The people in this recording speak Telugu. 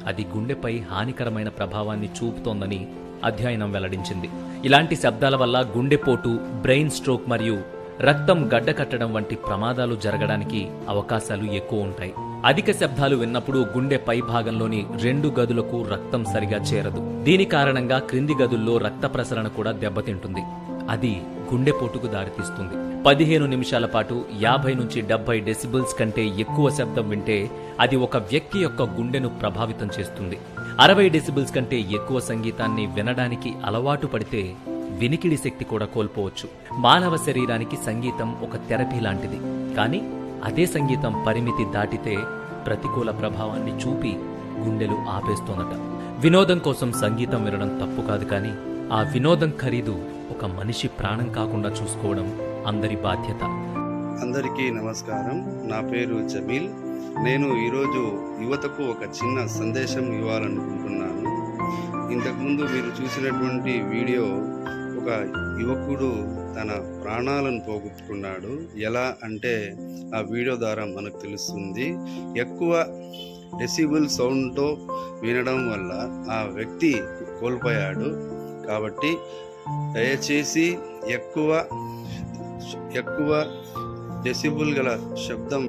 అది గుండెపై హానికరమైన ప్రభావాన్ని చూపుతోందని అధ్యయనం వెల్లడించింది. ఇలాంటి శబ్దాల వల్ల గుండెపోటు, బ్రెయిన్ స్ట్రోక్ మరియు రక్తం గడ్డకట్టడం వంటి ప్రమాదాలు జరగడానికి అవకాశాలు ఎక్కువ ఉంటాయి. అధిక శబ్దాలు విన్నప్పుడు గుండె పై భాగంలోని 2 గదులకు రక్తం సరిగా చేరదు. దీని కారణంగా క్రింది గదుల్లో రక్త ప్రసరణ కూడా దెబ్బతింటుంది. అది గుండెపోటుకు దారితీస్తుంది. 15 నిమిషాల పాటు 50 నుంచి 70 డెసిబుల్స్ కంటే ఎక్కువ శబ్దం వింటే అది ఒక వ్యక్తి యొక్క గుండెను ప్రభావితం చేస్తుంది. 60 డెసిబుల్స్ కంటే ఎక్కువ సంగీతాన్ని వినడానికి అలవాటు పడితే వినికిడి శక్తి కూడా కోల్పోవచ్చు. మానవ శరీరానికి సంగీతం ఒక థెరపీ లాంటిది. కానీ అదే సంగీతం పరిమితి దాటితే ప్రతికూల ప్రభావాన్ని చూపి గుండెలు ఆపేస్తోందట. వినోదం కోసం సంగీతం వినడం తప్పు కాదు, కానీ ఆ వినోదం ఖరీదు ఒక మనిషి ప్రాణం కాకుండా చూసుకోవడం అందరి బాధ్యత. అందరికీ నమస్కారం. నా పేరు జమీల్. నేను ఈరోజు యువతకు ఒక చిన్న సందేశం ఇవ్వాలనుకుంటున్నాను. ఇంతకుముందు మీరు చూసినటువంటి వీడియో, ఒక యువకుడు తన ప్రాణాలను పోగొట్టుకున్నాడు. ఎలా అంటే ఆ వీడియో ద్వారా మనకు తెలుస్తుంది. ఎక్కువ డెసిబుల్ సౌండ్తో వినడం వల్ల ఆ వ్యక్తి కోల్పోయాడు. కాబట్టి దయచేసి ఎక్కువ డెసిబుల్ గల శబ్దం